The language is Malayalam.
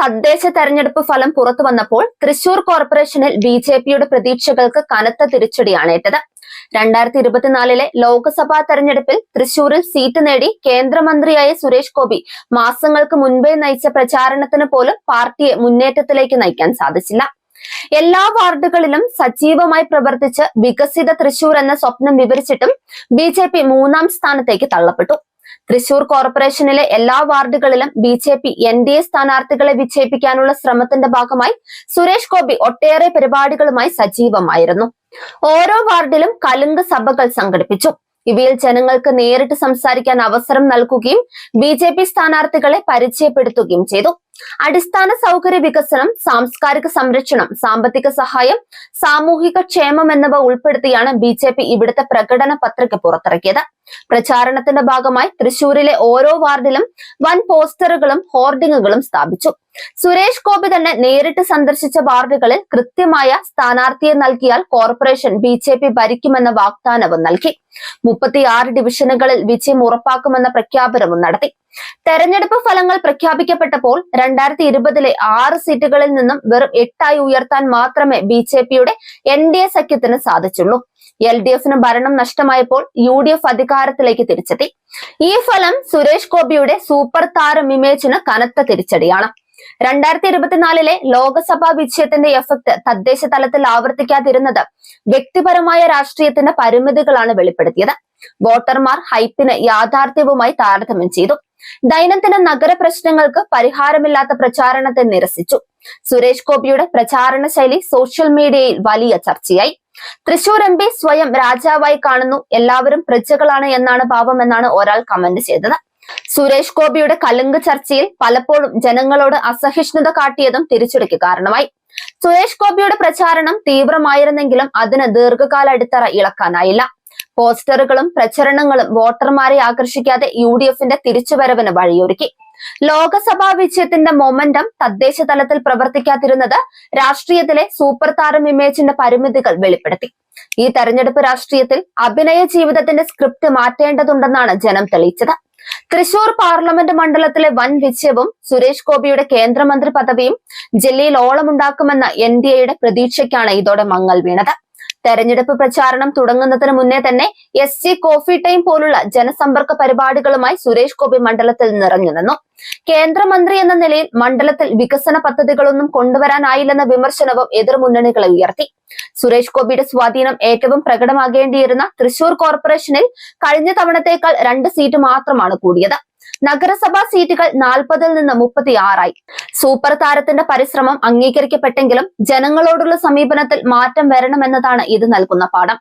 തദ്ദേശ തെരഞ്ഞെടുപ്പ് ഫലം പുറത്തു വന്നപ്പോൾ തൃശൂർ കോർപ്പറേഷനിൽ ബി.ജെ.പിയുടെ പ്രതീക്ഷകൾക്ക് കനത്ത തിരിച്ചടിയാണേറ്റത്. 2024 ലോക്സഭാ തെരഞ്ഞെടുപ്പിൽ തൃശൂരിൽ സീറ്റ് നേടി കേന്ദ്രമന്ത്രിയായ സുരേഷ് ഗോപി മാസങ്ങൾക്ക് മുൻപേ നയിച്ച പ്രചാരണത്തിന് പോലും പാർട്ടിയെ മുന്നേറ്റത്തിലേക്ക് നയിക്കാൻ സാധിച്ചില്ല. എല്ലാ വാർഡുകളിലും സജീവമായി പ്രവർത്തിച്ച് വികസിത തൃശൂർ എന്ന സ്വപ്നം വിവരിച്ചിട്ടും ബി.ജെ.പി 3ാം സ്ഥാനത്തേക്ക് തള്ളപ്പെട്ടു. തൃശൂർ കോർപ്പറേഷനിലെ എല്ലാ വാർഡുകളിലും ബി.ജെ.പി എൻ.ഡി.എ സ്ഥാനാർത്ഥികളെ വിജയിപ്പിക്കാനുള്ള ശ്രമത്തിന്റെ ഭാഗമായി സുരേഷ് ഗോപി ഒട്ടേറെ പരിപാടികളുമായി സജീവമായിരുന്നു. ഓരോ വാർഡിലും കലുങ്ക് സഭകൾ സംഘടിപ്പിച്ചു. ഇവയിൽ ജനങ്ങൾക്ക് നേരിട്ട് സംസാരിക്കാൻ അവസരം നൽകുകയും ബി.ജെ.പി സ്ഥാനാർത്ഥികളെ പരിചയപ്പെടുത്തുകയും ചെയ്തു. അടിസ്ഥാന സൗകര്യ വികസനം, സാംസ്കാരിക സംരക്ഷണം, സാമ്പത്തിക സഹായം, സാമൂഹിക ക്ഷേമം എന്നിവ ഉൾപ്പെടുത്തിയാണ് ബി.ജെ.പി ഇവിടുത്തെ പ്രകടന പത്രിക പുറത്തിറക്കിയത്. പ്രചാരണത്തിന്റെ ഭാഗമായി തൃശൂരിലെ ഓരോ വാർഡിലും വൻ പോസ്റ്ററുകളും ഹോർഡിങ്ങുകളും സ്ഥാപിച്ചു. സുരേഷ് ഗോപി തന്നെ നേരിട്ട് സന്ദർശിച്ച വാർഡുകളിൽ കൃത്യമായ സ്ഥാനാർത്ഥിയെ നൽകിയാൽ കോർപ്പറേഷൻ ബി.ജെ.പി ഭരിക്കുമെന്ന വാഗ്ദാനവും നൽകി. 36 ഡിവിഷനുകളിൽ വിജയം ഉറപ്പാക്കുമെന്ന പ്രഖ്യാപനവും നടത്തി. തെരഞ്ഞെടുപ്പ് ഫലങ്ങൾ പ്രഖ്യാപിക്കപ്പെട്ടപ്പോൾ 2020 6 സീറ്റുകളിൽ നിന്നും വെറും 8 ഉയർത്താൻ മാത്രമേ ബി.ജെ.പിയുടെ എൻ.ഡി.എ സഖ്യത്തിന് സാധിച്ചുള്ളൂ. എൽ.ഡി.എഫിന് ഭരണം നഷ്ടമായപ്പോൾ യു.ഡി.എഫ് അധികാരത്തിലേക്ക് തിരിച്ചെത്തി. ഈ ഫലം സുരേഷ് ഗോപിയുടെ സൂപ്പർ താരം ഇമേജിന് കനത്ത തിരിച്ചടിയാണ്. 2024 ലോക്സഭാ വിജയത്തിന്റെ എഫക്ട് തദ്ദേശ തലത്തിൽ ആവർത്തിക്കാതിരുന്നത് വ്യക്തിപരമായ രാഷ്ട്രീയത്തിന്റെ പരിമിതികളാണ് വെളിപ്പെടുത്തിയത്. വോട്ടർമാർ ഹൈപ്പിന് യാഥാർത്ഥ്യവുമായി താരതമ്യം ചെയ്തു. ദൈനംദിന നഗര പ്രശ്നങ്ങൾക്ക് പരിഹാരമില്ലാത്ത പ്രചാരണത്തെ നിരസിച്ചു. സുരേഷ് ഗോപിയുടെ പ്രചാരണ ശൈലി സോഷ്യൽ മീഡിയയിൽ വലിയ ചർച്ചയായി. തൃശൂർ എം പി സ്വയം രാജാവായി കാണുന്നു, എല്ലാവരും പ്രജകളാണ് എന്നാണ് ഭാവമെന്നാണ് ഒരാൾ കമന്റ് ചെയ്തത്. സുരേഷ് ഗോപിയുടെ കലുങ്ക് ചർച്ചയിൽ പലപ്പോഴും ജനങ്ങളോട് അസഹിഷ്ണുത കാട്ടിയതും തിരിച്ചടിക്ക് കാരണമായി. സുരേഷ് ഗോപിയുടെ പ്രചാരണം തീവ്രമായിരുന്നെങ്കിലും അതിന് ദീർഘകാല അടിത്തറ ഇളക്കാനായില്ല. പോസ്റ്ററുകളും പ്രചരണങ്ങളും വോട്ടർമാരെ ആകർഷിക്കാതെ യു.ഡി.എഫിന്റെ തിരിച്ചുവരവിന് വഴിയൊരുക്കി. ലോക്സഭാ വിജയത്തിന്റെ മൊമെന്റം തദ്ദേശ തലത്തിൽ പ്രവർത്തിക്കാതിരുന്നത് രാഷ്ട്രീയത്തിലെ സൂപ്പർ താരം ഇമേജിന്റെ പരിമിതികൾ വെളിപ്പെടുത്തി. ഈ തെരഞ്ഞെടുപ്പ് രാഷ്ട്രീയത്തിൽ അഭിനയ ജീവിതത്തിന്റെ സ്ക്രിപ്റ്റ് മാറ്റേണ്ടതുണ്ടെന്നാണ് ജനം തെളിയിച്ചത്. തൃശൂർ പാർലമെന്റ് മണ്ഡലത്തിലെ വൻ വിജയവും സുരേഷ് ഗോപിയുടെ കേന്ദ്രമന്ത്രി പദവിയും ജില്ലയിൽ ഓളമുണ്ടാക്കുമെന്ന എൻ.ഡി.എയുടെ പ്രതീക്ഷയ്ക്കാണ് ഇതോടെ മങ്ങൽ വീണത്. തെരഞ്ഞെടുപ്പ് പ്രചാരണം തുടങ്ങുന്നതിന് മുന്നേ തന്നെ എസ്.ജി കോഫി ടൈം പോലുള്ള ജനസമ്പർക്ക പരിപാടികളുമായി സുരേഷ് ഗോപി മണ്ഡലത്തിൽ നിറഞ്ഞു നിന്നു. കേന്ദ്രമന്ത്രി എന്ന നിലയിൽ മണ്ഡലത്തിൽ വികസന പദ്ധതികളൊന്നും കൊണ്ടുവരാനായില്ലെന്ന വിമർശനവും എതിർമുന്നണികളെ ഉയർത്തി. സുരേഷ് ഗോപിയുടെ സ്വാധീനം ഏറ്റവും പ്രകടമാകേണ്ടിയിരുന്ന തൃശൂർ കോർപ്പറേഷനിൽ കഴിഞ്ഞ തവണത്തേക്കാൾ 2 സീറ്റ് മാത്രമാണ് കൂടിയത്. നഗരസഭാ സീറ്റുകൾ 40-ൽ നിന്ന് 36 സൂപ്പർ താരത്തിന്റെ പരിശ്രമം അംഗീകരിക്കപ്പെട്ടെങ്കിലും ജനങ്ങളോടുള്ള സമീപനത്തിൽ മാറ്റം വരണമെന്നതാണ് ഇത് നൽകുന്ന പാഠം.